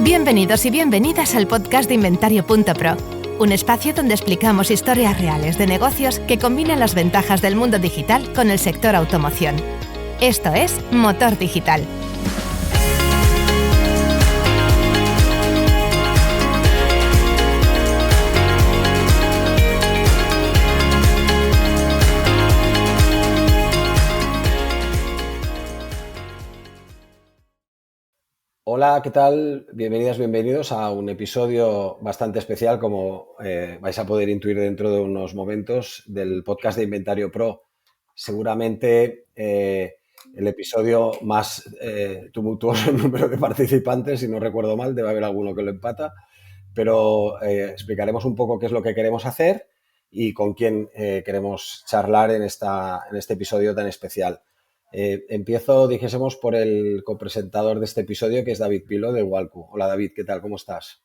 Bienvenidos y bienvenidas al podcast de Inventario.pro, un espacio donde explicamos historias reales de negocios que combinan las ventajas del mundo digital con el sector automoción. Esto es Motor Digital. Hola, ¿qué tal? Bienvenidas, bienvenidos a un episodio bastante especial, como vais a poder intuir dentro de unos momentos, del podcast de Inventario Pro. Seguramente el episodio más tumultuoso en número de participantes, si no recuerdo mal, debe haber alguno que lo empata, pero explicaremos un poco qué es lo que queremos hacer y con quién queremos charlar en este episodio tan especial. Empiezo, dijésemos, por el copresentador de este episodio, que es David Pilo, de Walku. Hola, David, ¿qué tal? ¿Cómo estás?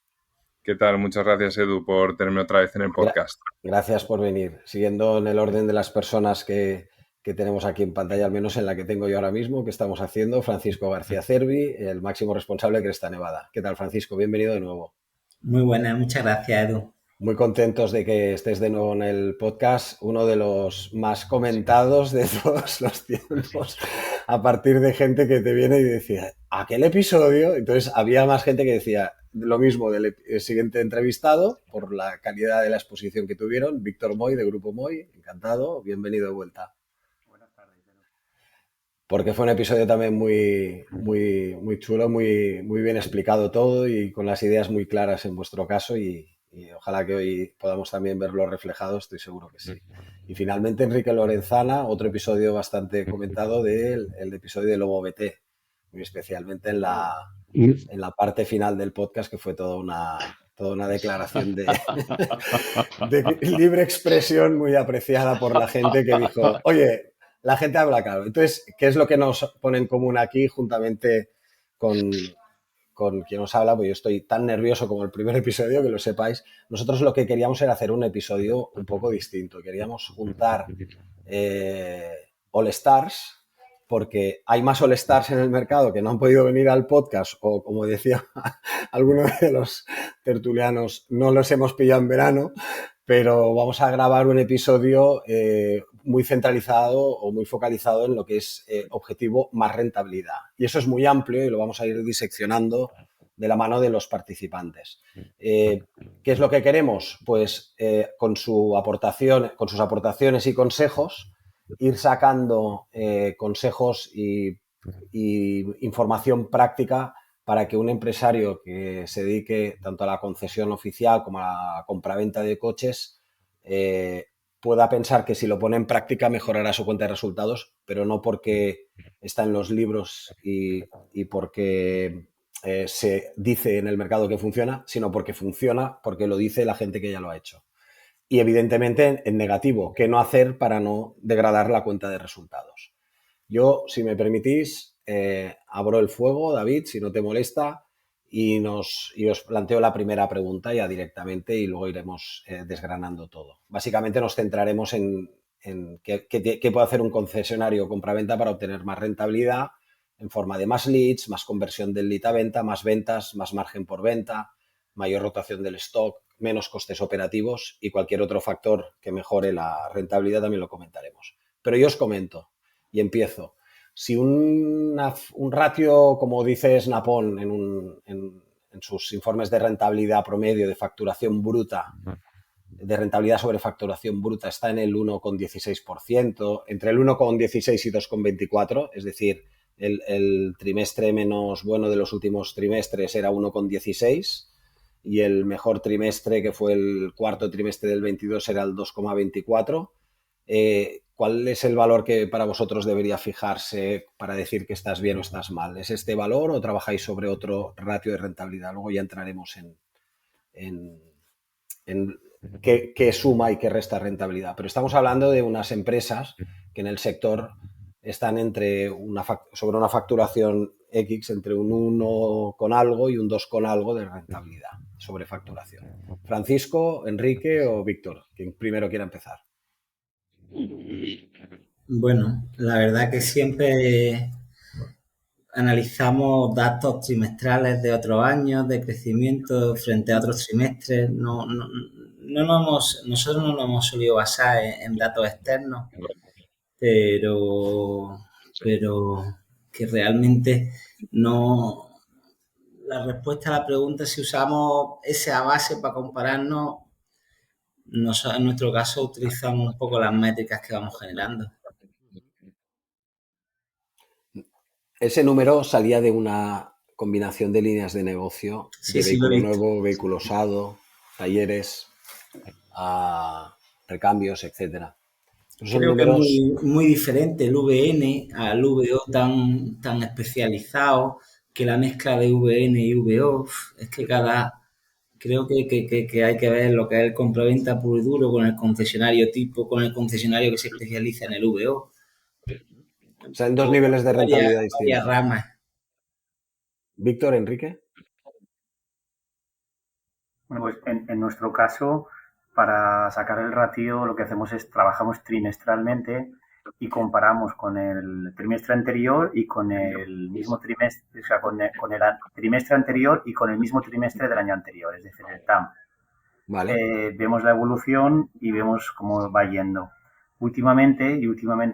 ¿Qué tal? Muchas gracias, Edu, por tenerme otra vez en el podcast. Gracias por venir. Siguiendo en el orden de las personas que tenemos aquí en pantalla, al menos en la que tengo yo ahora mismo, que estamos haciendo, Francisco García Cervi, el máximo responsable de Cresta Nevada. ¿Qué tal, Francisco? Bienvenido de nuevo. Muy buena, muchas gracias, Edu. Muy contentos de que estés de nuevo en el podcast, uno de los más comentados de todos los tiempos, a partir de gente que te viene y decía, aquel episodio, entonces había más gente que decía lo mismo del siguiente entrevistado, por la calidad de la exposición que tuvieron, Víctor Moy, de Grupo Moy, encantado, bienvenido de vuelta. Buenas tardes. Porque fue un episodio también muy chulo, muy bien explicado todo y con las ideas muy claras en vuestro caso y ojalá que hoy podamos también verlo reflejado, estoy seguro que sí. Y finalmente Enrique Lorenzana, otro episodio bastante comentado del episodio de Lobo BT, muy especialmente en la parte final del podcast, que fue toda una declaración de libre expresión muy apreciada por la gente, que dijo, oye, la gente habla claro. Entonces, ¿qué es lo que nos pone en común aquí juntamente con quien os habla? Pues yo estoy tan nervioso como el primer episodio, que lo sepáis. Nosotros lo que queríamos era hacer un episodio un poco distinto. Queríamos juntar All Stars, porque hay más All Stars en el mercado que no han podido venir al podcast, o como decía alguno de los tertulianos, no los hemos pillado en verano, pero vamos a grabar un episodio muy centralizado o muy focalizado en lo que es objetivo más rentabilidad. Y eso es muy amplio y lo vamos a ir diseccionando de la mano de los participantes. ¿Qué es lo que queremos? Pues con sus aportaciones y consejos, ir sacando consejos y información práctica para que un empresario que se dedique tanto a la concesión oficial como a la compraventa de coches pueda pensar que si lo pone en práctica mejorará su cuenta de resultados, pero no porque está en los libros y porque se dice en el mercado que funciona, sino porque funciona, porque lo dice la gente que ya lo ha hecho. Y evidentemente en negativo, ¿qué no hacer para no degradar la cuenta de resultados? Yo, si me permitís, abro el fuego, David, si no te molesta, y os planteo la primera pregunta ya directamente y luego iremos desgranando todo. Básicamente nos centraremos en qué puede hacer un concesionario compraventa para obtener más rentabilidad en forma de más leads, más conversión del lead a venta, más ventas, más margen por venta, mayor rotación del stock, menos costes operativos y cualquier otro factor que mejore la rentabilidad también lo comentaremos. Pero yo os comento y empiezo. Si un ratio, como dice Snap-on en sus informes de rentabilidad promedio de facturación bruta, de rentabilidad sobre facturación bruta, está en el 1,16%, entre el 1,16 y 2,24, es decir, el trimestre menos bueno de los últimos trimestres era 1,16 y el mejor trimestre, que fue el cuarto trimestre del 22, era el 2,24. ¿Cuál es el valor que para vosotros debería fijarse para decir que estás bien o estás mal? ¿Es este valor o trabajáis sobre otro ratio de rentabilidad? Luego ya entraremos en qué suma y qué resta rentabilidad. Pero estamos hablando de unas empresas que en el sector están sobre una facturación X, entre un 1 con algo y un 2 con algo de rentabilidad sobre facturación. Francisco, Enrique o Víctor, quien primero quiera empezar. Bueno, la verdad que siempre analizamos datos trimestrales de otros años de crecimiento frente a otros trimestres. Nosotros no nos hemos solido basar en datos externos, pero que realmente no. La respuesta a la pregunta, si usamos esa base para compararnos, nosotros en nuestro caso utilizamos un poco las métricas que vamos generando. Ese número salía de una combinación de líneas de negocio, Sí, de sí, lo he vehículo visto. nuevo, vehículo usado, talleres, recambios, etcétera. Esos Creo que es números, muy diferente el VN al VO tan especializado, que la mezcla de VN y VO, es que creo que hay que ver lo que es el compraventa puro y duro con el concesionario tipo, con el concesionario que se especializa en el VO. o sea, en dos niveles de rentabilidad Varias distintos. ramas. Víctor, Enrique. Bueno, pues en nuestro caso, para sacar el ratio, lo que hacemos es trabajamos trimestralmente y comparamos con el trimestre anterior y con el mismo trimestre, o sea, con el trimestre anterior y con el mismo trimestre del año anterior, es decir, el TAM. Vale. Vemos la evolución y vemos cómo va yendo. Últimamente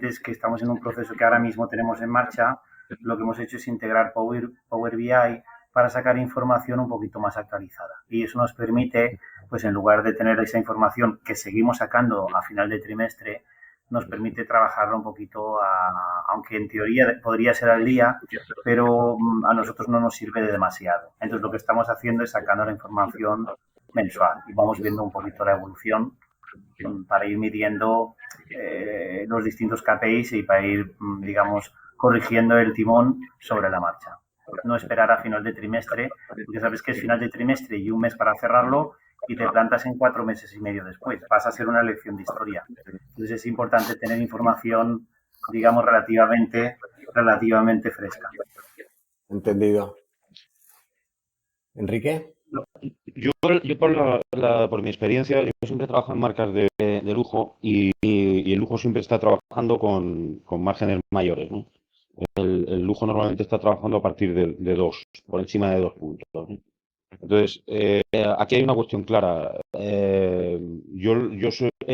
es que estamos en un proceso que ahora mismo tenemos en marcha, lo que hemos hecho es integrar Power BI para sacar información un poquito más actualizada. Y eso nos permite, pues en lugar de tener esa información que seguimos sacando a final de trimestre, nos permite trabajarlo un poquito, aunque en teoría podría ser al día, pero a nosotros no nos sirve de demasiado. Entonces lo que estamos haciendo es sacando la información mensual y vamos viendo un poquito la evolución para ir midiendo los distintos KPIs y para ir, digamos, corrigiendo el timón sobre la marcha. No esperar a final de trimestre, porque sabes que es final de trimestre y un mes para cerrarlo y te plantas en 4 meses y medio después. Pasa a ser una lección de historia. Entonces es importante tener información, digamos, relativamente fresca. Entendido. Enrique. Yo por mi experiencia, yo siempre trabajo en marcas de lujo y el lujo siempre está trabajando con márgenes mayores, ¿no? El lujo normalmente está trabajando a partir de 2, por encima de 2 puntos, ¿no? Entonces, aquí hay una cuestión clara. He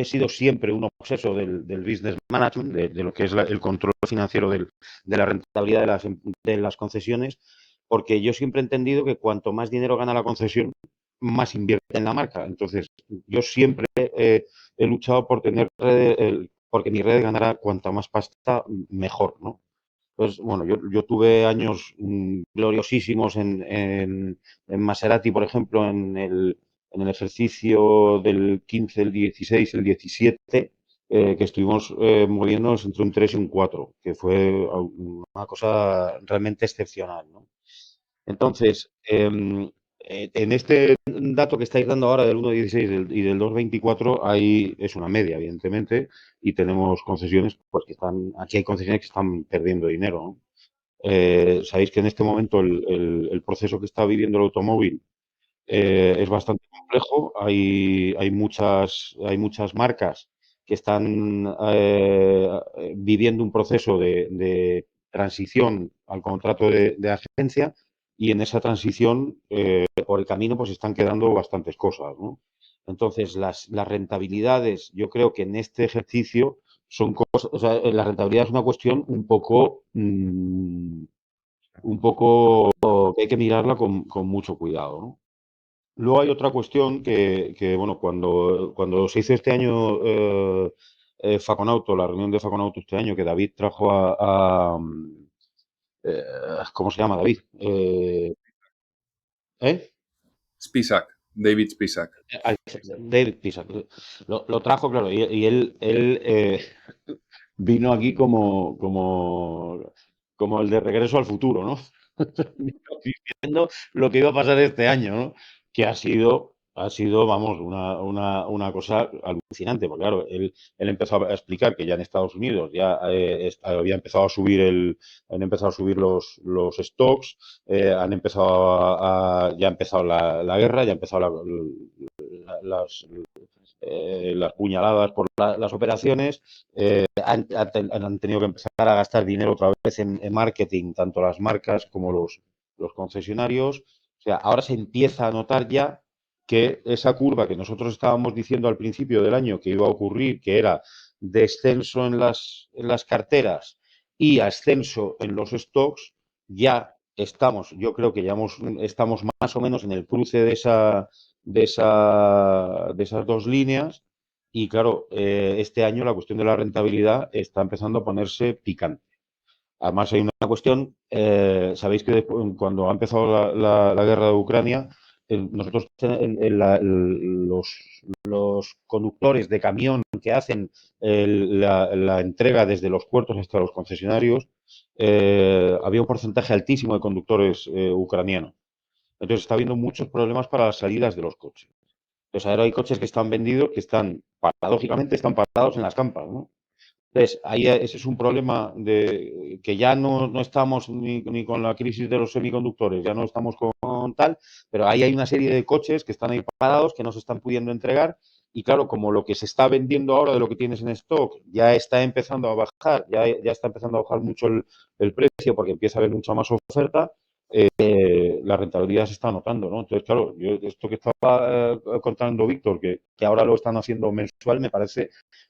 sido siempre un obseso del business management, de lo que es el control financiero de la rentabilidad de las concesiones, porque yo siempre he entendido que cuanto más dinero gana la concesión, más invierte en la marca. Entonces, yo siempre he luchado por tener porque mi red ganara cuanta más pasta, mejor, ¿no? Pues bueno, yo tuve años gloriosísimos en Maserati, por ejemplo, en el ejercicio del 15, el 16, el 17, que estuvimos moviéndonos entre un 3 y un 4, que fue una cosa realmente excepcional, ¿no? Entonces, en este dato que estáis dando ahora del 1,16 y del 2,24, es una media, evidentemente, y tenemos concesiones, pues aquí hay concesiones que están perdiendo dinero, ¿no? Sabéis que en este momento el proceso que está viviendo el automóvil es bastante complejo. Hay muchas marcas que están viviendo un proceso de transición al contrato de agencia, y en esa transición, por el camino, pues están quedando bastantes cosas, ¿no? Entonces, las rentabilidades, yo creo que en este ejercicio son cosas, o sea, la rentabilidad es una cuestión un poco que hay que mirarla con mucho cuidado, ¿no? Luego hay otra cuestión bueno, cuando se hizo este año Faconauto, la reunión de Faconauto este año, que David trajo eh, ¿cómo se llama David? ¿Eh? Spisak, David Spisak. David Spisak. Lo trajo, claro, y él vino aquí como el de Regreso al Futuro, ¿no? Viendo lo que iba a pasar este año, ¿no? Que ha sido, vamos, una cosa alucinante, porque claro, él empezó a explicar que ya en Estados Unidos ya había empezado a subir han empezado a subir los stocks, ya ha empezado la guerra, ya ha empezado las puñaladas por las operaciones, han tenido que empezar a gastar dinero otra vez en marketing, tanto las marcas como los concesionarios. O sea, ahora se empieza a notar ya que esa curva que nosotros estábamos diciendo al principio del año que iba a ocurrir, que era descenso en las carteras y ascenso en los stocks, ya estamos, yo creo que estamos más o menos en el cruce de esas dos líneas. Y claro, este año la cuestión de la rentabilidad está empezando a ponerse picante. Además, hay una cuestión, sabéis que cuando ha empezado la guerra de Ucrania, nosotros, los conductores de camión que hacen la entrega desde los puertos hasta los concesionarios, había un porcentaje altísimo de conductores ucranianos. Entonces está habiendo muchos problemas para las salidas de los coches. Entonces ahora hay coches que están vendidos, que paradójicamente, están parados en las campas, ¿no? Entonces, ahí ese es un problema de que ya no estamos ni con la crisis de los semiconductores, ya no estamos con tal, pero ahí hay una serie de coches que están ahí parados, que no se están pudiendo entregar, y claro, como lo que se está vendiendo ahora de lo que tienes en stock ya está empezando a bajar, ya está empezando a bajar mucho el precio porque empieza a haber mucha más oferta, la rentabilidad se está notando, ¿no? Entonces, claro, esto que estaba contando Víctor, que ahora lo están haciendo mensual, me parece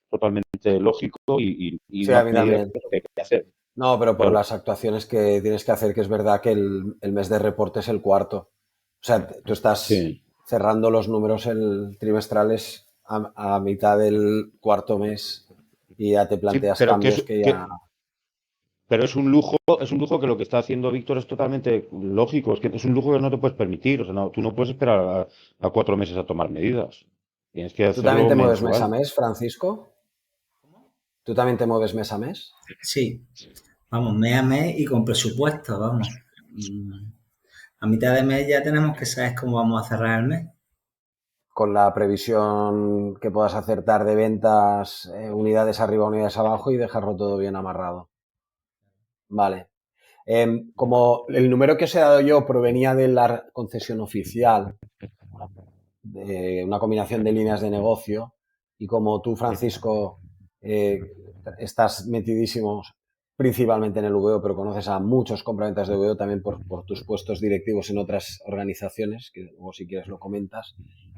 totalmente lógico y Sí, una a mí medida también. que hay que hacer. No, pero por Claro. las actuaciones que tienes que hacer, que es verdad que el mes de reporte es el cuarto. O sea, tú estás Sí. cerrando los números trimestrales a mitad del cuarto mes y ya te Sí, planteas cambios que ya... pero es un lujo que lo que está haciendo Víctor es totalmente lógico, es que es un lujo que no te puedes permitir, o sea, tú no puedes esperar a 4 meses a tomar medidas, tienes que ¿Tú también hacerlo te mueves mes a mensual. mes, Francisco? ¿Tú también te mueves mes a mes? Sí, vamos, mes a mes y con presupuesto, vamos. A mitad de mes ya tenemos que saber cómo vamos a cerrar el mes. Con la previsión que puedas acertar de ventas, unidades arriba, unidades abajo y dejarlo todo bien amarrado. Vale. Como el número que os he dado yo provenía de la concesión oficial, de una combinación de líneas de negocio, y como tú, Francisco, estás metidísimo principalmente en el VO, pero conoces a muchos compraventas de VO también por tus puestos directivos en otras organizaciones, que luego si quieres lo comentas.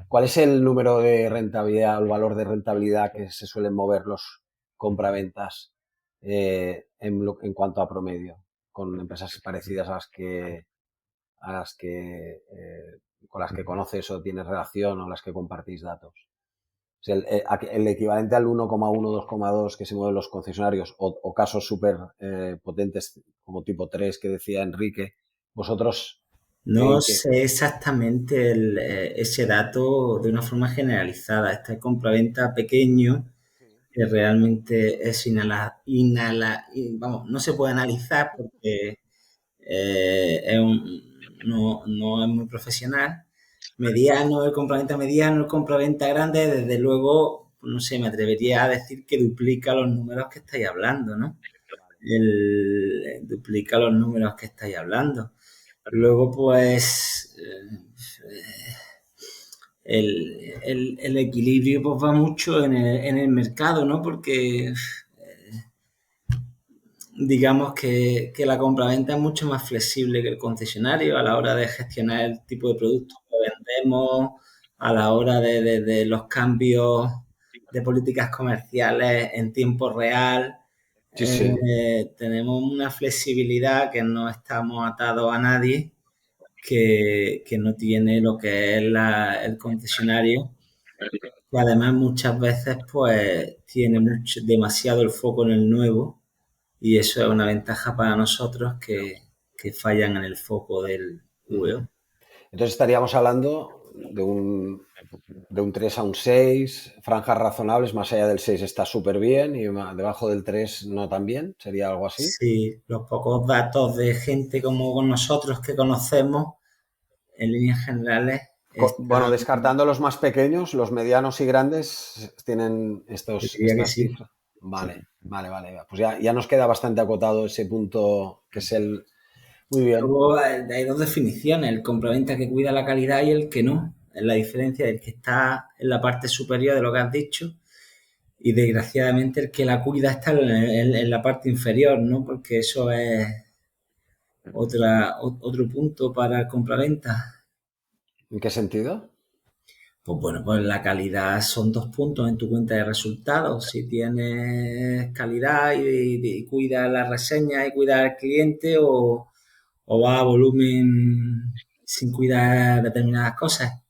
¿Cuál es el número de rentabilidad, el valor de rentabilidad que se suelen mover los compraventas en cuanto a promedio, con empresas parecidas a las que con las que conoces o tienes relación o las que compartís datos? O sea, el equivalente al 1,1, 2,2 que se mueven los concesionarios o casos súper potentes como tipo 3 que decía Enrique, vosotros... No sé exactamente ese dato de una forma generalizada. Este compraventa pequeño que realmente es vamos, no se puede analizar porque no es muy profesional. Mediano, el compraventa mediano, el compraventa grande, desde luego, no sé, me atrevería a decir que duplica los números que estáis hablando, ¿no? Duplica los números que estáis hablando. Luego, pues, el equilibrio pues va mucho en el mercado, ¿no? Porque digamos que la compraventa es mucho más flexible que el concesionario a la hora de gestionar el tipo de productos que vendemos, a la hora de los cambios de políticas comerciales en tiempo real. Sí, sí. Tenemos una flexibilidad que no estamos atados a nadie, que no tiene lo que es el concesionario. Y además muchas veces pues tiene demasiado el foco en el nuevo y eso es una ventaja para nosotros que fallan en el foco del VO. Entonces estaríamos hablando de un 3 a un 6, franjas razonables, más allá del 6 está súper bien y debajo del 3 no tan bien, sería algo así. Sí, los pocos datos de gente como con nosotros que conocemos, en líneas generales... Bueno, descartando los más pequeños, los medianos y grandes tienen estas cifras. Vale. Pues ya nos queda bastante acotado ese punto que es el... Muy bien. Luego hay dos definiciones, el compraventa que cuida la calidad y el que no. es la diferencia del que está en la parte superior de lo que has dicho y desgraciadamente el que la cuida está en la parte inferior, ¿no? Porque eso es otro punto para el compraventa. ¿En qué sentido? Pues bueno, pues la calidad son 2 puntos en tu cuenta de resultados. Si tienes calidad y cuidas la reseña y cuidas al cliente o va a volumen sin cuidar determinadas cosas.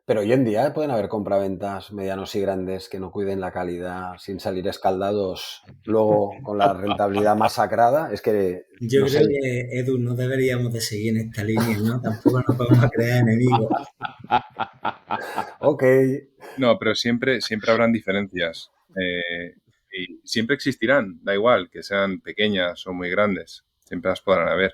Pero hoy en día pueden haber compraventas medianos y grandes que no cuiden la calidad sin salir escaldados luego con la rentabilidad masacrada. Es que Yo no creo sé. que, Edu, no deberíamos de seguir en esta línea, ¿no? Tampoco nos vamos a crear enemigos. Ok. No, pero siempre habrán diferencias. Y siempre existirán, da igual, que sean pequeñas o muy grandes. Siempre las podrán haber.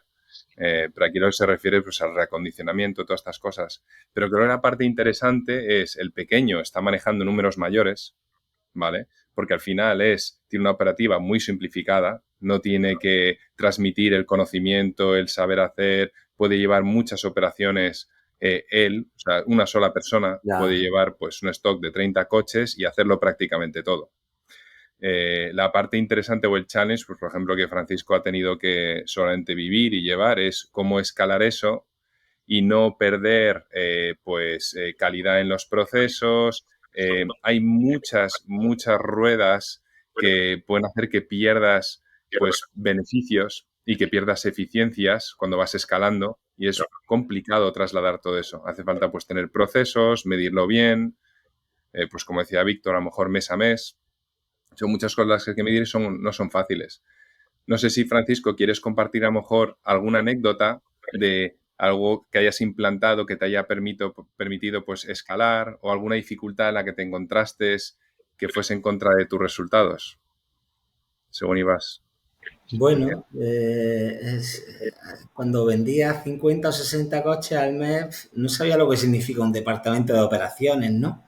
Pero aquí lo que se refiere pues, al reacondicionamiento, todas estas cosas. Pero creo que la parte interesante es el pequeño está manejando números mayores, ¿vale? Porque al final tiene una operativa muy simplificada, no tiene que transmitir el conocimiento, el saber hacer, puede llevar muchas operaciones él, o sea, una sola persona Ya. puede llevar pues un stock de 30 coches y hacerlo prácticamente todo. La parte interesante o el challenge, pues por ejemplo, que Francisco ha tenido que solamente vivir y llevar es cómo escalar eso y no perder calidad en los procesos. Hay muchas ruedas que pueden hacer que pierdas pues beneficios y que pierdas eficiencias cuando vas escalando y es complicado trasladar todo eso. Hace falta pues tener procesos, medirlo bien, pues como decía Víctor, a lo mejor mes a mes. Son muchas cosas que hay que medir y no son fáciles. No sé si, Francisco, quieres compartir a lo mejor alguna anécdota de algo que hayas implantado que te haya permitido pues, escalar o alguna dificultad en la que te encontraste que fuese en contra de tus resultados, según ibas. Bueno, cuando vendía 50 o 60 coches al mes, no sabía lo que significa un departamento de operaciones, ¿no?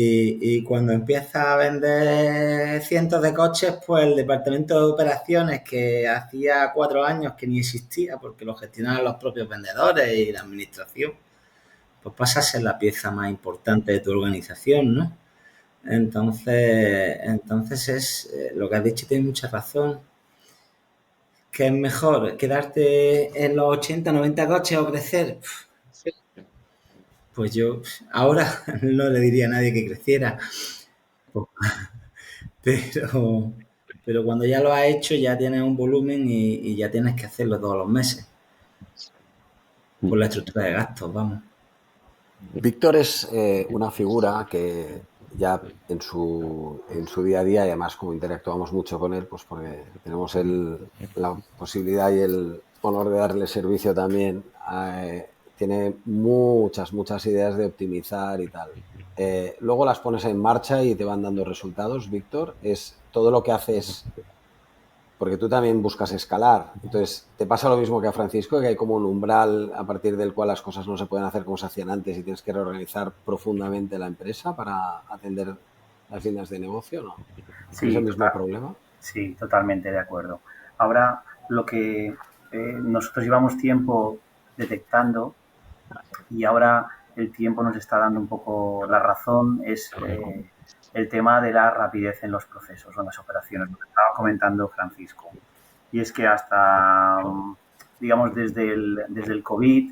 Y cuando empieza a vender cientos de coches, pues el departamento de operaciones que hacía 4 años que ni existía porque lo gestionaban los propios vendedores y la administración, pues pasa a ser la pieza más importante de tu organización, ¿no? Entonces es lo que has dicho, tienes mucha razón. ¿Qué es mejor? ¿Quedarte en los 80, 90 coches o crecer? Pues yo ahora no le diría a nadie que creciera. Pero cuando ya lo has hecho, ya tienes un volumen y ya tienes que hacerlo todos los meses. Por la estructura de gastos, vamos. Víctor es una figura que ya en su día a día, y además como interactuamos mucho con él, pues porque tenemos la posibilidad y el honor de darle servicio también, tiene muchas ideas de optimizar y tal. Luego las pones en marcha y te van dando resultados, Víctor. Es todo lo que haces, porque tú también buscas escalar. Entonces, ¿te pasa lo mismo que a Francisco, que hay como un umbral a partir del cual las cosas no se pueden hacer como se hacían antes y tienes que reorganizar profundamente la empresa para atender las líneas de negocio, ¿no? Sí, ¿Es el mismo problema? Sí, totalmente de acuerdo. Ahora, lo que nosotros llevamos tiempo detectando y ahora el tiempo nos está dando un poco la razón es el tema de la rapidez en los procesos o en las operaciones, lo que estaba comentando Francisco. Y es que hasta, digamos, desde el COVID,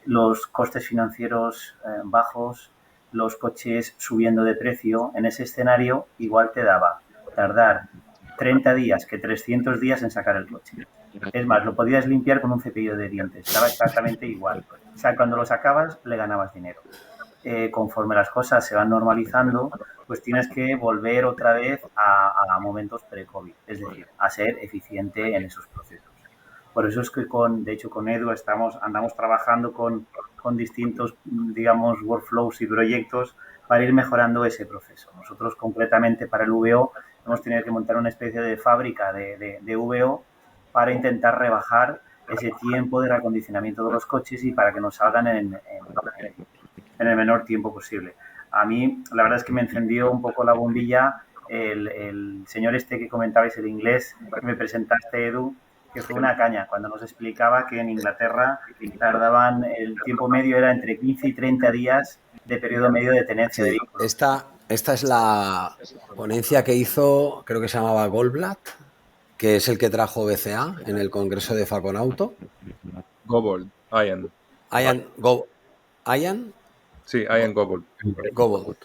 los costes financieros bajos, los coches subiendo de precio, en ese escenario igual te daba tardar 30 días que 300 días en sacar el coche. Es más, lo podías limpiar con un cepillo de dientes, daba exactamente igual. O sea, cuando lo sacabas le ganabas dinero. Conforme las cosas se van normalizando, pues tienes que volver otra vez a momentos pre-COVID, es decir, a ser eficiente en esos procesos. Por eso es que de hecho con Edu andamos trabajando con distintos, digamos, workflows y proyectos para ir mejorando ese proceso. Nosotros concretamente para el VO hemos tenido que montar una especie de fábrica de VO para intentar rebajar ese tiempo de reacondicionamiento de los coches y para que nos salgan en el menor tiempo posible. A mí, la verdad es que me encendió un poco la bombilla el señor este que comentabais, el inglés, que me presentaste, Edu, que fue una caña cuando nos explicaba que en Inglaterra tardaban, el tiempo medio era entre 15 y 30 días de periodo medio de tenencia de Sí, vehículos. esta es la ponencia que hizo, creo que se llamaba Goldblatt, que es el que trajo BCA en el Congreso de Faconauto. Gobold, Ian. Ian Sí, Ian Gobold. Gobold.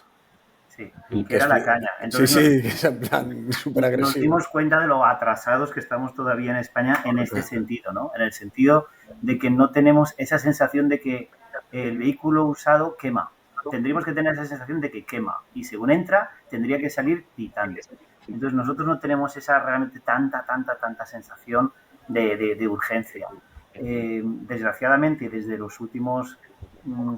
Sí, que era la caña. Entonces sí, que es en plan súper nos agresivo. dimos cuenta de lo atrasados que estamos todavía en España en este sentido, ¿no? En el sentido de que no tenemos esa sensación de que el vehículo usado quema. Tendríamos que tener esa sensación de que quema y según entra tendría que salir pitando. Entonces nosotros no tenemos esa realmente tanta sensación de urgencia. Desgraciadamente, desde los últimos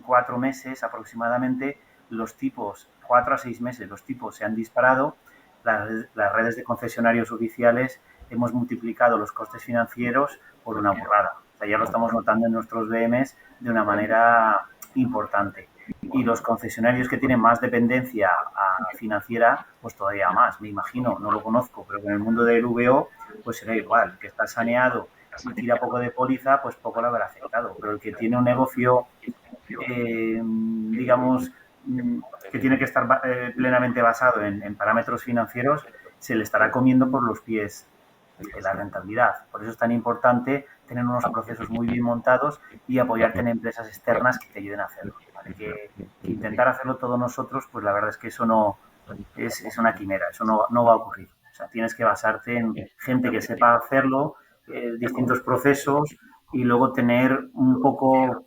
4 meses aproximadamente, los tipos, 4 a 6 meses, los tipos se han disparado. Las redes de concesionarios oficiales hemos multiplicado los costes financieros por una burrada. O sea, ya lo estamos notando en nuestros BMs de una manera importante. Y los concesionarios que tienen más dependencia financiera, pues todavía más, me imagino, no lo conozco, pero en el mundo del VO, pues será igual, que está saneado y tira poco de póliza, pues poco lo habrá afectado. Pero el que tiene un negocio, digamos, que tiene que estar plenamente basado en parámetros financieros, se le estará comiendo por los pies la rentabilidad. Por eso es tan importante tener unos procesos muy bien montados y apoyarte en empresas externas que te ayuden a hacerlo. ¿Vale? Que intentar hacerlo todos nosotros, pues la verdad es que eso no es una quimera, eso no va a ocurrir. O sea, tienes que basarte en gente que sepa hacerlo, distintos procesos y luego tener un poco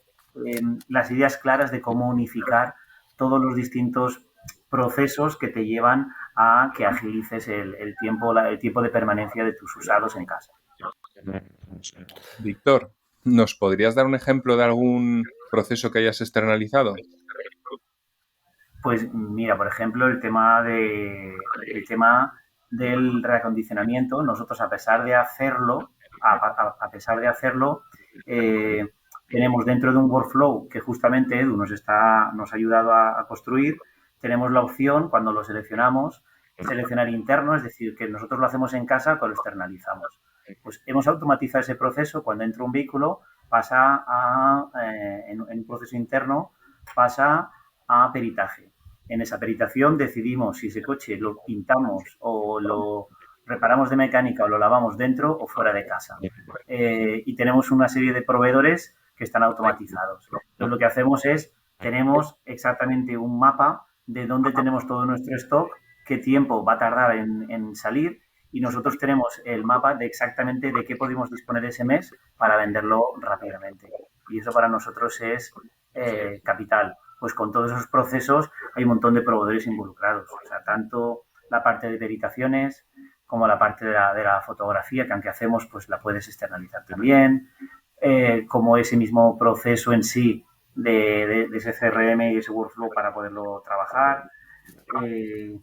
las ideas claras de cómo unificar todos los distintos procesos que te llevan a que agilices el tiempo de permanencia de tus usados en casa. Víctor, ¿nos podrías dar un ejemplo de algún proceso que hayas externalizado? Pues mira, por ejemplo, el tema del reacondicionamiento, nosotros a pesar de hacerlo, tenemos dentro de un workflow que justamente Edu nos ha ayudado a construir, tenemos la opción, cuando lo seleccionamos, seleccionar interno, es decir, que nosotros lo hacemos en casa o lo externalizamos. Pues hemos automatizado ese proceso. Cuando entra un vehículo, pasa en un proceso interno, pasa a peritaje. En esa peritación decidimos si ese coche lo pintamos o lo reparamos de mecánica o lo lavamos dentro o fuera de casa. Y tenemos una serie de proveedores que están automatizados. Entonces, lo que hacemos es, tenemos exactamente un mapa de dónde tenemos todo nuestro stock, qué tiempo va a tardar en salir, y nosotros tenemos el mapa de exactamente de qué podemos disponer ese mes para venderlo rápidamente. Y eso para nosotros es capital. Pues con todos esos procesos hay un montón de proveedores involucrados. O sea, tanto la parte de peritaciones como la parte de la fotografía, que aunque hacemos, pues la puedes externalizar también, como ese mismo proceso en sí de ese CRM y ese workflow para poderlo trabajar.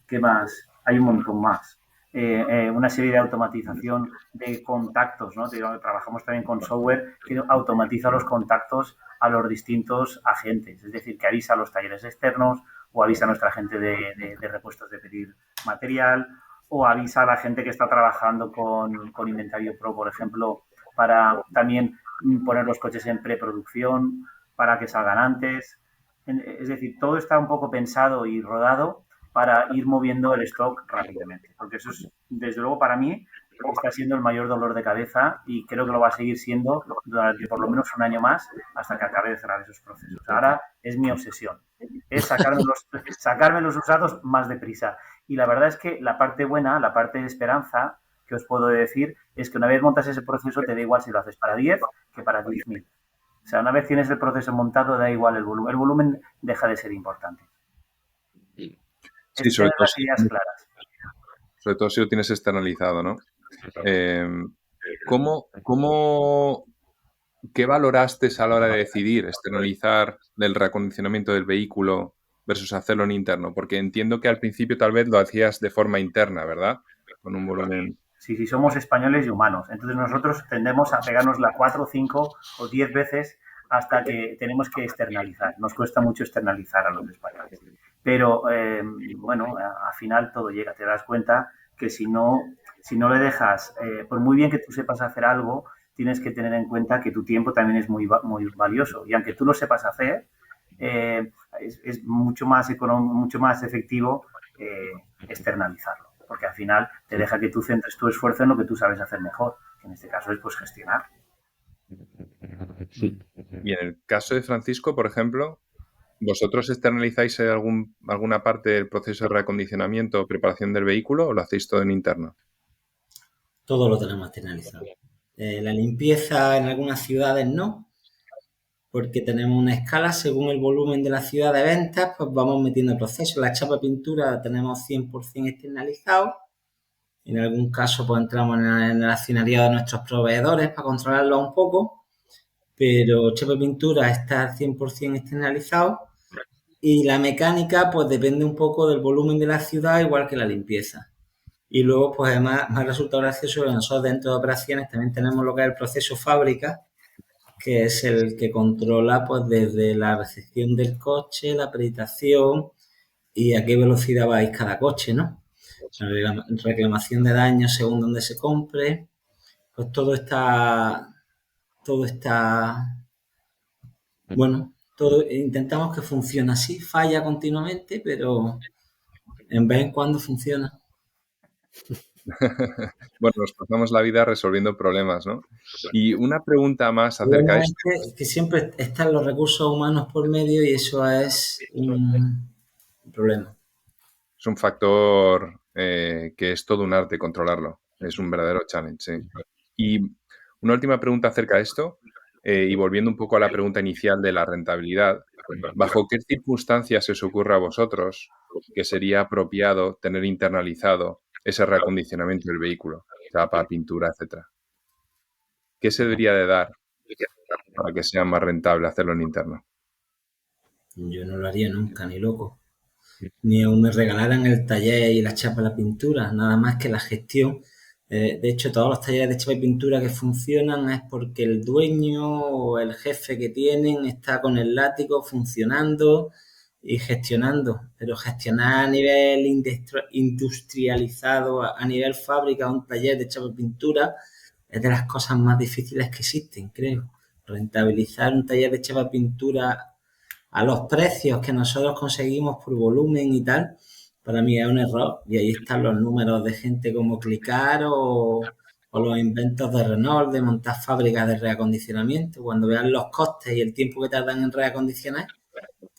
¿Qué más? Hay un montón más. Una serie de automatización de contactos, ¿no? Trabajamos también con software que automatiza los contactos a los distintos agentes, es decir, que avisa a los talleres externos o avisa a nuestra gente de repuestos de pedir material o avisa a la gente que está trabajando con Inventario Pro, por ejemplo, para también poner los coches en preproducción para que salgan antes. Es decir, todo está un poco pensado y rodado para ir moviendo el stock rápidamente. Porque eso es, desde luego, para mí, está siendo el mayor dolor de cabeza y creo que lo va a seguir siendo durante por lo menos un año más hasta que acabe de cerrar esos procesos. Ahora es mi obsesión, es sacarme los usados más deprisa. Y la verdad es que la parte buena, la parte de esperanza que os puedo decir es que una vez montas ese proceso te da igual si lo haces para 10 que para 10.000. O sea, una vez tienes el proceso montado da igual el volumen. El volumen deja de ser importante. Sí, sobre todo todo si lo tienes externalizado, ¿no? ¿Qué valoraste a la hora de decidir externalizar el reacondicionamiento del vehículo versus hacerlo en interno? Porque entiendo que al principio tal vez lo hacías de forma interna, ¿verdad? Con un volumen... Sí, somos españoles y humanos. Entonces nosotros tendemos a pegarnos la 4, 5 o 10 veces hasta que tenemos que externalizar. Nos cuesta mucho externalizar a los españoles. Pero, bueno, al final todo llega. Te das cuenta que si no le dejas, por muy bien que tú sepas hacer algo, tienes que tener en cuenta que tu tiempo también es muy valioso. Y aunque tú lo sepas hacer, es mucho más mucho más efectivo externalizarlo, porque al final te deja que tú centres tu esfuerzo en lo que tú sabes hacer mejor, que en este caso es pues gestionar. Sí. Y en el caso de Francisco, por ejemplo, ¿vosotros externalizáis alguna parte del proceso de reacondicionamiento o preparación del vehículo o lo hacéis todo en interno? Todo lo tenemos externalizado. La limpieza en algunas ciudades no, porque tenemos una escala según el volumen de la ciudad de ventas, pues vamos metiendo procesos. La chapa de pintura la tenemos 100% externalizado. En algún caso, pues entramos en el accionariado de nuestros proveedores para controlarlo un poco, pero chapa de pintura está 100% externalizado. Y la mecánica, pues depende un poco del volumen de la ciudad, igual que la limpieza. Y luego, pues además, me ha resultado gracioso que nosotros dentro de operaciones también tenemos lo que es el proceso fábrica, que es el que controla pues desde la recepción del coche, la acreditación y a qué velocidad vais cada coche, ¿no? La reclamación de daños según donde se compre, pues todo está, bueno, todo intentamos que funcione así, falla continuamente, pero en vez en cuando funciona. Bueno, nos pasamos la vida resolviendo problemas, ¿no? Y una pregunta más El acerca problema de es esto. que siempre están los recursos humanos por medio y eso es un problema. Es un factor que es todo un arte controlarlo. Es un verdadero challenge, sí. Y una última pregunta acerca de esto, y volviendo un poco a la pregunta inicial de la rentabilidad, ¿bajo qué circunstancias se os ocurre a vosotros que sería apropiado tener internalizado ese reacondicionamiento del vehículo, chapa, pintura, etcétera? ¿Qué se debería de dar para que sea más rentable hacerlo en interno? Yo no lo haría nunca, ni loco. Ni aún me regalaran el taller y la chapa de la pintura, nada más que la gestión. De hecho, todos los talleres de chapa y pintura que funcionan es porque el dueño o el jefe que tienen está con el látigo funcionando y gestionando. Pero gestionar a nivel industrializado, a nivel fábrica, un taller de chapa y pintura, es de las cosas más difíciles que existen, creo. Rentabilizar un taller de chapa y pintura a los precios que nosotros conseguimos por volumen y tal, para mí es un error. Y ahí están los números de gente como Clicar o los inventos de Renault de montar fábricas de reacondicionamiento. Cuando vean los costes y el tiempo que tardan en reacondicionar,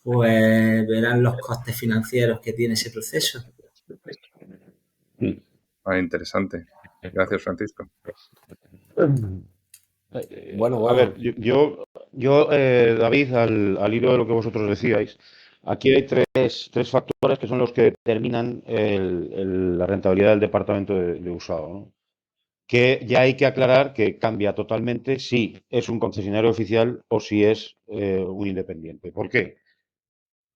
pues verán los costes financieros que tiene ese proceso. Ah, interesante. Gracias, Francisco. Bueno, A ver, bueno. David, al hilo de lo que vosotros decíais, aquí hay tres factores que son los que determinan la rentabilidad del departamento de usado, ¿no? Que ya hay que aclarar que cambia totalmente si es un concesionario oficial o si es un independiente. ¿Por qué?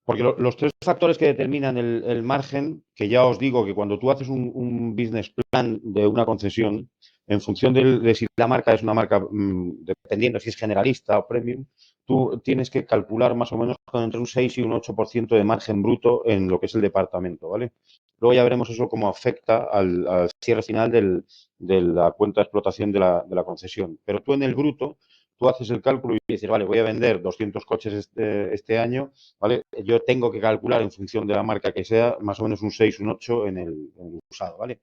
Porque los tres factores que determinan el margen, que ya os digo que cuando tú haces un business plan de una concesión, en función de si la marca es una marca, dependiendo si es generalista o premium, tú tienes que calcular más o menos con entre un 6 y un 8% de margen bruto en lo que es el departamento, ¿vale? Luego ya veremos eso cómo afecta al cierre final de la cuenta de explotación de la concesión. Pero tú en el bruto, tú haces el cálculo y dices, vale, voy a vender 200 coches este año, ¿vale? Yo tengo que calcular en función de la marca que sea, más o menos un 6, un 8 en el usado, ¿vale?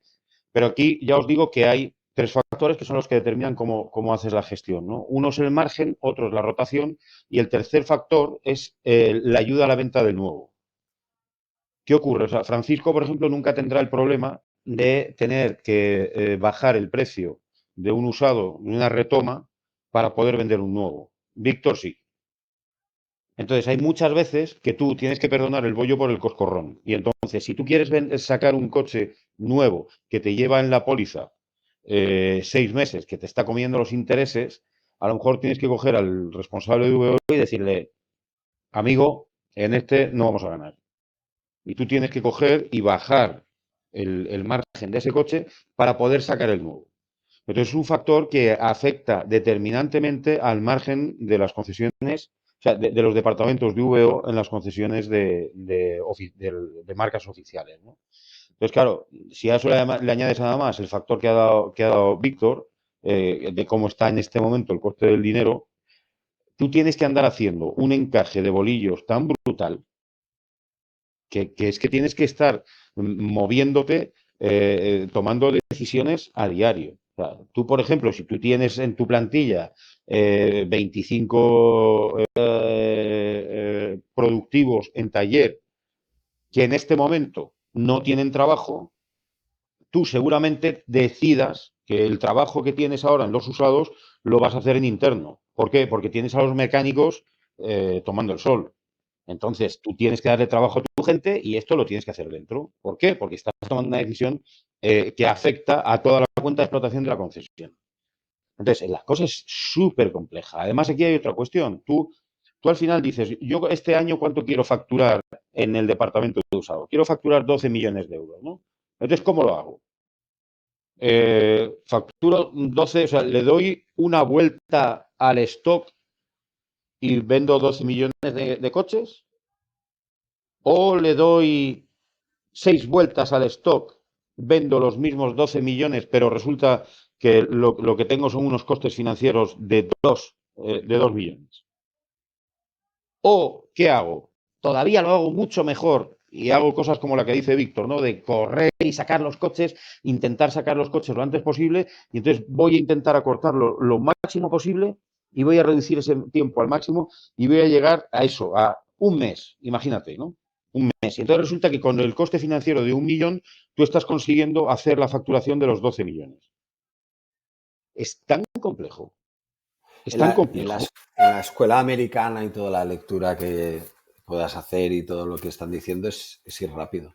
Pero aquí ya os digo que hay tres factores que son los que determinan cómo haces la gestión, ¿no? Uno es el margen, otro es la rotación y el tercer factor es la ayuda a la venta del nuevo. ¿Qué ocurre? O sea, Francisco, por ejemplo, nunca tendrá el problema de tener que bajar el precio de un usado, de una retoma, para poder vender un nuevo. Víctor sí. Entonces, hay muchas veces que tú tienes que perdonar el bollo por el coscorrón. Y entonces, si tú quieres sacar un coche nuevo que te lleva en la póliza 6 meses, que te está comiendo los intereses, a lo mejor tienes que coger al responsable de VO y decirle, amigo, en este no vamos a ganar. Y tú tienes que coger y bajar el margen de ese coche para poder sacar el nuevo. Entonces, es un factor que afecta determinantemente al margen de las concesiones, o sea, de los departamentos de VO en las concesiones de marcas oficiales, ¿no? Entonces, claro, si a eso le añades nada más el factor que ha dado Víctor, de cómo está en este momento el coste del dinero, tú tienes que andar haciendo un encaje de bolillos tan brutal que es que tienes que estar moviéndote, tomando decisiones a diario. O sea, tú, por ejemplo, si tú tienes en tu plantilla 25 productivos en taller que en este momento no tienen trabajo, tú seguramente decidas que el trabajo que tienes ahora en los usados lo vas a hacer en interno. ¿Por qué? Porque tienes a los mecánicos tomando el sol. Entonces, tú tienes que darle trabajo a tu gente y esto lo tienes que hacer dentro. ¿Por qué? Porque estás tomando una decisión que afecta a toda la cuenta de explotación de la concesión. Entonces, la cosa es súper compleja. Además, aquí hay otra cuestión. Tú al final dices, yo este año cuánto quiero facturar en el departamento de usado. Quiero facturar 12 millones de euros, ¿no? Entonces, ¿cómo lo hago? Facturo 12, o sea, le doy una vuelta al stock y vendo 12 millones de coches, o le doy 6 vueltas al stock, vendo los mismos 12 millones, pero resulta que lo que tengo son unos costes financieros de 2 millones. ¿O qué hago? Todavía lo hago mucho mejor y hago cosas como la que dice Víctor, ¿no? De correr y sacar los coches, intentar sacar los coches lo antes posible, y entonces voy a intentar acortarlo lo máximo posible y voy a reducir ese tiempo al máximo y voy a llegar a eso, a un mes, imagínate, ¿no? Un mes. Y entonces resulta que con el coste financiero de 1 millón, tú estás consiguiendo hacer la facturación de los 12 millones. Es tan complejo. Es tan complejo. En la escuela americana y toda la lectura que puedas hacer y todo lo que están diciendo es ir rápido.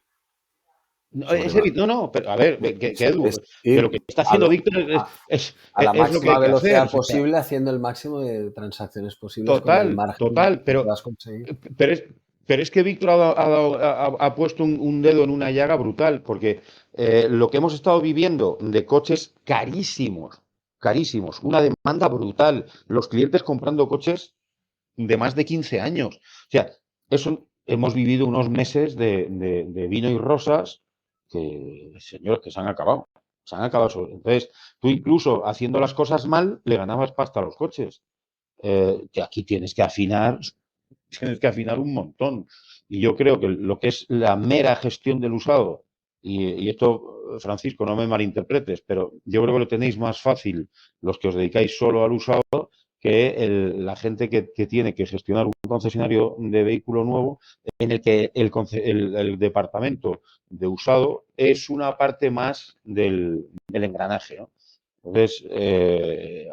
No, pero a ver, que Edu, que lo que está haciendo Víctor es a la lo que máxima hay que velocidad hacer, posible, o sea, haciendo el máximo de transacciones posibles con el margen total, que puedas conseguir. Pero es que Víctor ha puesto un dedo en una llaga brutal, porque lo que hemos estado viviendo de coches carísimos, una demanda brutal, los clientes comprando coches de más de 15 años. O sea, eso hemos vivido unos meses de vino y rosas que, señores, que se han acabado. Se han acabado. Entonces, tú incluso haciendo las cosas mal, le ganabas pasta a los coches. Que aquí tienes que afinar un montón. Y yo creo que lo que es la mera gestión del usado, y esto, Francisco, no me malinterpretes, pero yo creo que lo tenéis más fácil los que os dedicáis solo al usado que la gente que tiene que gestionar un concesionario de vehículo nuevo, en el que el departamento de usado es una parte más del engranaje, ¿no? Entonces,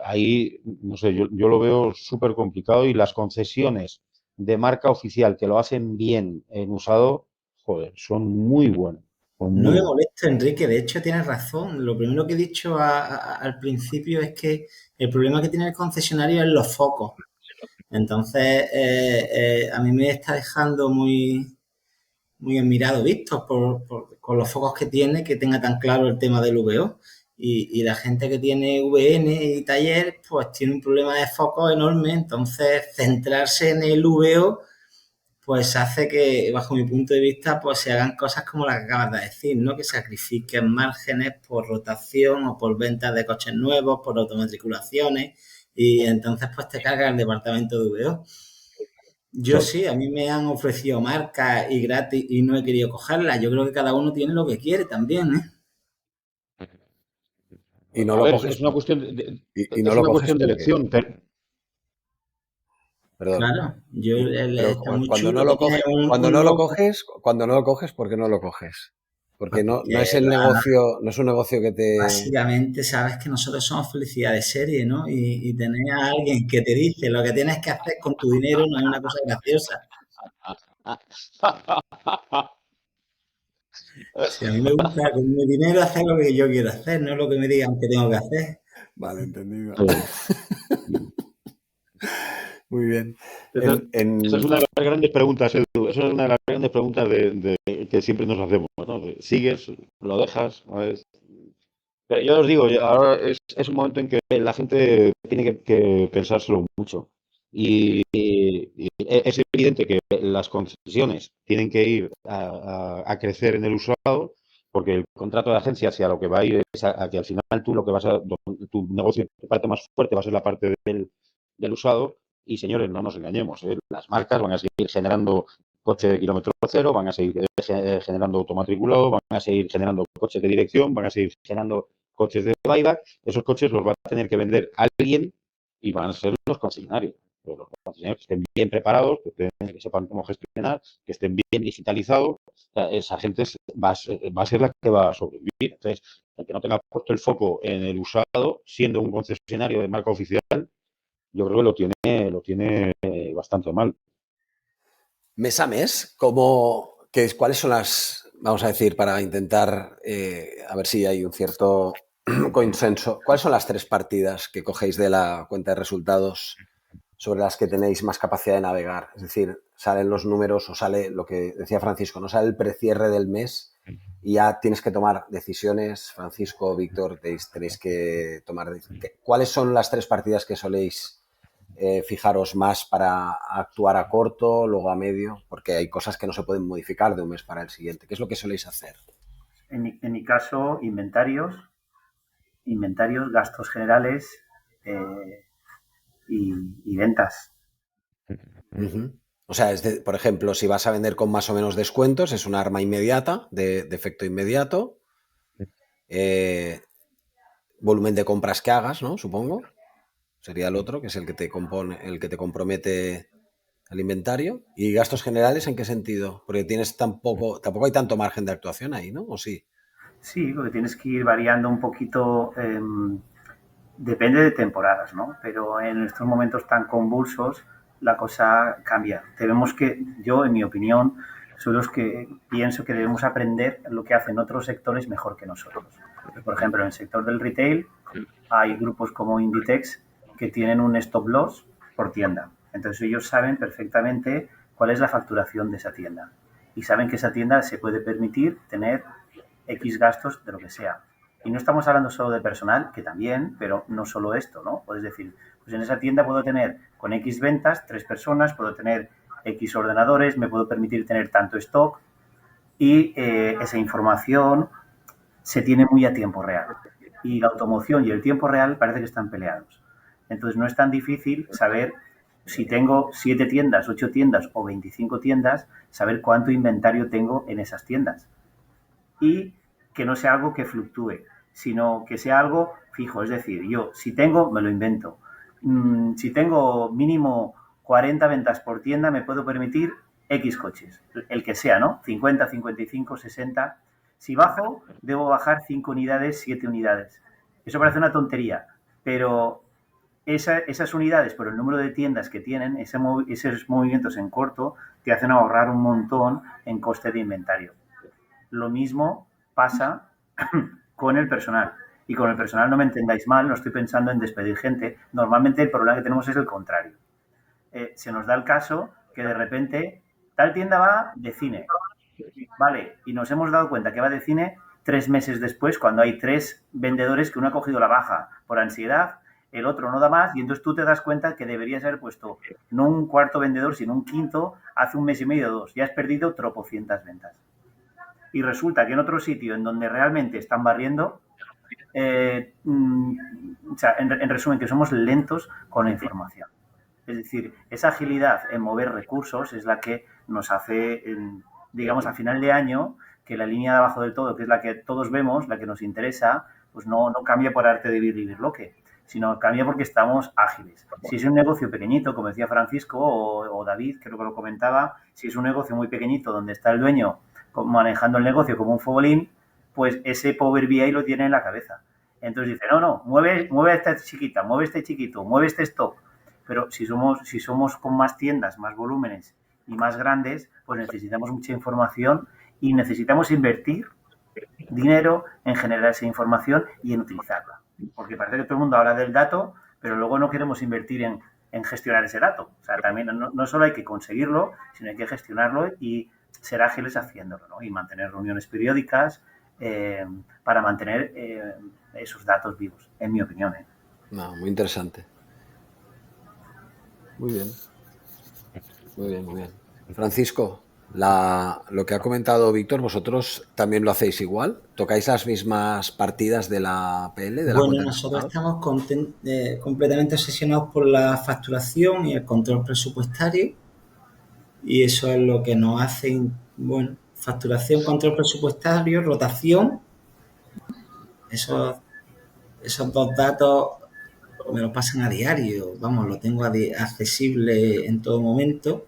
ahí, no sé, yo lo veo súper complicado, y las concesiones de marca oficial que lo hacen bien en usado, joder, son muy buenas. No me molesta, Enrique, de hecho tienes razón. Lo primero que he dicho al principio es que el problema que tiene el concesionario es los focos. Entonces, a mí me está dejando muy, muy admirado Víctor con los focos que tiene, que tenga tan claro el tema del VO. Y la gente que tiene VN y taller, pues tiene un problema de focos enorme. Entonces, centrarse en el VO, pues hace que, bajo mi punto de vista, pues se hagan cosas como las que acabas de decir, ¿no? Que sacrifiquen márgenes por rotación o por ventas de coches nuevos, por automatriculaciones, y entonces pues te carga el departamento de VO. Yo sí, a mí me han ofrecido marcas y gratis y no he querido cogerlas. Yo creo que cada uno tiene lo que quiere también, ¿eh? Y no lo coges. Es una cuestión de, y no lo coges cuestión de elección. Perdón. Claro, está muy cuando chulo. no lo coges, cuando no lo coges, ¿por qué no lo coges? Porque no es el negocio, no es un negocio que te... Básicamente sabes que nosotros somos felicidad de serie, ¿no? Y tener a alguien que te dice lo que tienes que hacer con tu dinero no es una cosa graciosa. Si a mí me gusta con mi dinero hacer lo que yo quiero hacer, no lo que me digan que tengo que hacer. Vale, entendido. Muy bien. Esa es una de las grandes preguntas, Edu. Esa es una de las grandes preguntas que siempre nos hacemos, ¿no? ¿Sigues? ¿Lo dejas? Pero yo os digo, ahora es un momento en que la gente tiene que pensárselo mucho. Y es evidente que las concesiones tienen que ir a crecer en el usado, porque el contrato de agencia hacia lo que va a ir es a que al final tú lo que tu negocio, tu parte más fuerte va a ser la parte del usado. Y señores, no nos engañemos, las marcas van a seguir generando coches de kilómetro cero, van a seguir generando automatriculados, van a seguir generando coches de dirección, van a seguir generando coches de buyback. Esos coches los va a tener que vender alguien y van a ser los concesionarios. Los concesionarios que estén bien preparados, que sepan cómo gestionar, que estén bien digitalizados. O sea, esa gente va a ser la que va a sobrevivir. Entonces, el que no tenga puesto el foco en el usado, siendo un concesionario de marca oficial, yo creo que lo tiene bastante mal. Mes a mes, ¿cuáles son las, vamos a decir, para intentar a ver si hay un cierto consenso, cuáles son las 3 partidas que cogéis de la cuenta de resultados sobre las que tenéis más capacidad de navegar? Es decir, salen los números o sale lo que decía Francisco, no sale el precierre del mes y ya tienes que tomar decisiones. Francisco, Víctor, tenéis que tomar decisiones. ¿Cuáles son las 3 partidas que soléis fijaros más para actuar a corto, luego a medio? Porque hay cosas que no se pueden modificar de un mes para el siguiente. ¿Qué es lo que soléis hacer? En mi caso, inventarios, gastos generales y ventas. Uh-huh. O sea, por ejemplo, si vas a vender con más o menos descuentos, es una arma inmediata, de efecto inmediato. Volumen de compras que hagas, ¿no? Supongo. Sería el otro, que es el que te compromete al inventario. ¿Y gastos generales en qué sentido? Porque tampoco hay tanto margen de actuación ahí, ¿no? ¿O sí? Sí, porque tienes que ir variando un poquito, depende de temporadas, ¿no? Pero en estos momentos tan convulsos la cosa cambia. Tenemos que, yo en mi opinión, soy los que pienso que debemos aprender lo que hacen otros sectores mejor que nosotros. Por ejemplo, en el sector del retail hay grupos como Inditex que tienen un stop loss por tienda. Entonces ellos saben perfectamente cuál es la facturación de esa tienda y saben que esa tienda se puede permitir tener X gastos de lo que sea. Y no estamos hablando solo de personal, que también, pero no solo esto, ¿no? Puedes decir, pues en esa tienda puedo tener con X ventas 3 personas, puedo tener X ordenadores, me puedo permitir tener tanto stock y esa información se tiene muy a tiempo real. Y la automoción y el tiempo real parece que están peleados. Entonces no es tan difícil saber si tengo 7 tiendas, 8 tiendas o 25 tiendas, saber cuánto inventario tengo en esas tiendas. Y que no sea algo que fluctúe, sino que sea algo fijo. Es decir, yo si tengo, me lo invento. Si tengo mínimo 40 ventas por tienda, me puedo permitir X coches, el que sea, ¿no? 50, 55, 60. Si bajo, debo bajar 5 unidades, 7 unidades. Eso parece una tontería, pero esas unidades, por el número de tiendas que tienen, esos movimientos en corto, te hacen ahorrar un montón en coste de inventario. Lo mismo pasa con el personal. Y con el personal no me entendáis mal, no estoy pensando en despedir gente. Normalmente el problema que tenemos es el contrario. Se nos da el caso que de repente tal tienda va de cine. Vale, y nos hemos dado cuenta que va de cine 3 meses después, cuando hay 3 vendedores que uno ha cogido la baja por ansiedad, el otro no da más, y entonces tú te das cuenta que deberías haber puesto no un cuarto vendedor, sino un quinto hace 1 mes y medio o 2. Ya has perdido tropocientas ventas. Y resulta que en otro sitio en donde realmente están barriendo, o sea, en resumen, que somos lentos con la información. Es decir, esa agilidad en mover recursos es la que nos hace, digamos, a final de año, que la línea de abajo del todo, que es la que todos vemos, la que nos interesa, pues no cambia por arte de vivir loque, sino cambia porque estamos ágiles. Si es un negocio pequeñito, como decía Francisco o David, creo que lo comentaba, si es un negocio muy pequeñito donde está el dueño manejando el negocio como un futbolín, pues ese Power BI lo tiene en la cabeza. Entonces dice, no, mueve esta chiquita, mueve este chiquito, mueve este stock. Pero si somos con más tiendas, más volúmenes y más grandes, pues necesitamos mucha información y necesitamos invertir dinero en generar esa información y en utilizarla. Porque parece que todo el mundo habla del dato, pero luego no queremos invertir en gestionar ese dato. O sea, también no solo hay que conseguirlo, sino hay que gestionarlo y ser ágiles haciéndolo, ¿no? Y mantener reuniones periódicas para mantener esos datos vivos, en mi opinión. No, muy interesante. Muy bien. Muy bien, muy bien. Francisco, lo que ha comentado Víctor, ¿vosotros también lo hacéis igual? ¿Tocáis las mismas partidas de la PL? Bueno, nosotros estamos completamente obsesionados por la facturación y el control presupuestario. y eso es lo que nos hace, bueno, facturación, control presupuestario, rotación. Esos dos datos me lo pasan a diario, vamos, lo tengo accesible en todo momento.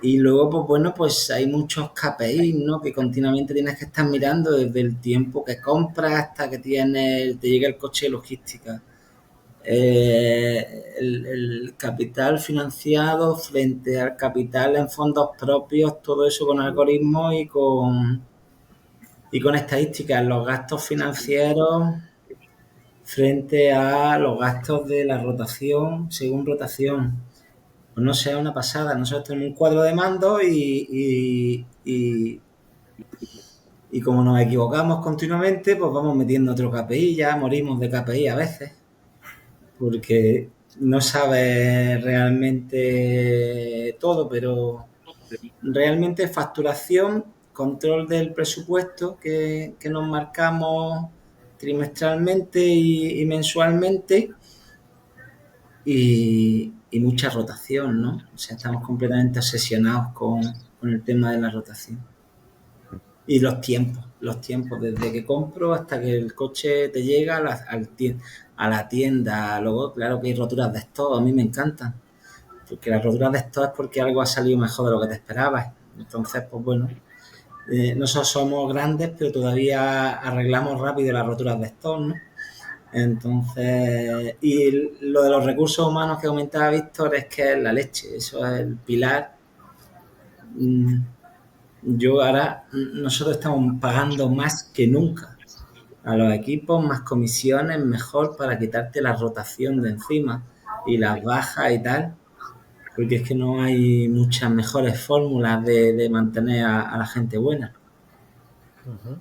Y luego, pues bueno, pues hay muchos KPIs, ¿no? Que continuamente tienes que estar mirando desde el tiempo que compras hasta que te llega el coche de logística. El capital financiado frente al capital en fondos propios, todo eso con algoritmos y con estadísticas, los gastos financieros frente a los gastos de la rotación según rotación. Pues no sea una pasada. Nosotros tenemos un cuadro de mando y como nos equivocamos continuamente, pues vamos metiendo otro KPI, ya morimos de KPI a veces, porque no sabes realmente todo, pero realmente facturación, control del presupuesto que nos marcamos trimestralmente y mensualmente, y mucha rotación, ¿no? O sea, estamos completamente obsesionados con el tema de la rotación. Y los tiempos, desde que compro hasta que el coche te llega a la tienda. Luego, claro que hay roturas de stock, a mí me encantan, porque las roturas de stock es porque algo ha salido mejor de lo que te esperabas. Entonces, pues bueno, nosotros somos grandes, pero todavía arreglamos rápido las roturas de stock, ¿no? Entonces, y lo de los recursos humanos que comentaba Víctor es que es la leche, eso es el pilar. Nosotros estamos pagando más que nunca a los equipos, más comisiones, mejor para quitarte la rotación de encima y las bajas y tal, porque es que no hay muchas mejores fórmulas de mantener a la gente buena. Uh-huh.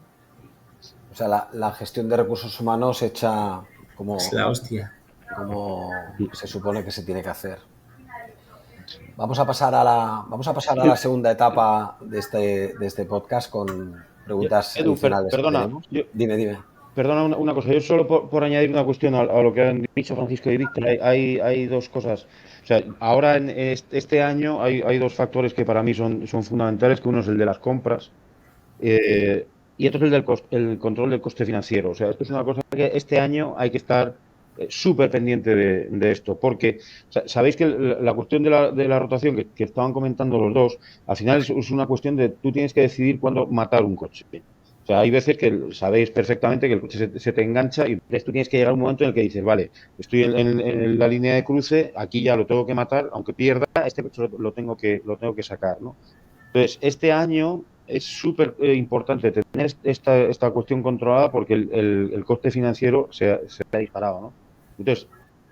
O sea, la gestión de recursos humanos hecha como... Es la hostia. Como se supone que se tiene que hacer. Vamos a pasar a la segunda etapa de este podcast con preguntas adicionales. Perdona, dime. Perdona una cosa, yo solo por añadir una cuestión a lo que han dicho Francisco y Víctor, hay dos cosas. O sea, ahora en este año hay dos factores que para mí son fundamentales, que uno es el de las compras y otro es el control del coste financiero. O sea, esto es una cosa que este año hay que estar súper pendiente de esto, porque sabéis que la cuestión de la rotación que estaban comentando los dos, al final es una cuestión de tú tienes que decidir cuándo matar un coche. O sea, hay veces que sabéis perfectamente que el coche se te engancha y tú tienes que llegar a un momento en el que dices, vale, estoy en la línea de cruce, aquí ya lo tengo que matar, aunque pierda, este coche lo tengo que sacar, ¿no? Entonces, este año es súper importante tener esta cuestión controlada porque el coste financiero se ha disparado, ¿no? Entonces,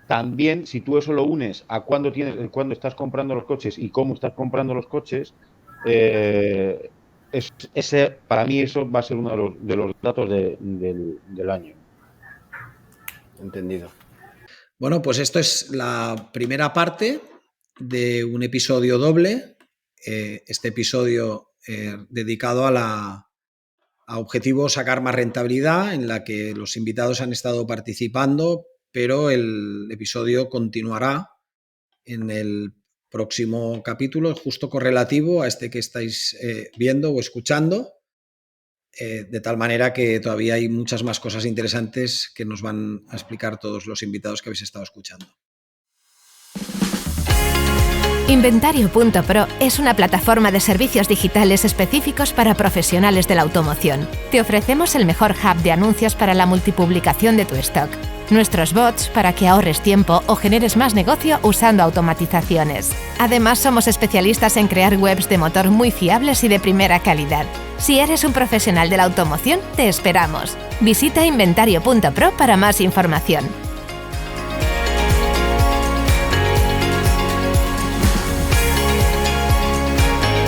también si tú eso lo unes a cuándo estás comprando los coches y cómo estás comprando los coches, para mí eso va a ser uno de los datos del año. Entendido. Bueno, pues esto es la primera parte de un episodio doble. Este episodio dedicado a objetivo sacar más rentabilidad, en la que los invitados han estado participando, pero el episodio continuará en el próximo capítulo, justo correlativo a este que estáis viendo o escuchando, de tal manera que todavía hay muchas más cosas interesantes que nos van a explicar todos los invitados que habéis estado escuchando. Inventario.pro es una plataforma de servicios digitales específicos para profesionales de la automoción. Te ofrecemos el mejor hub de anuncios para la multipublicación de tu stock, nuestros bots para que ahorres tiempo o generes más negocio usando automatizaciones. Además, somos especialistas en crear webs de motor muy fiables y de primera calidad. Si eres un profesional de la automoción, te esperamos. Visita Inventario.pro para más información.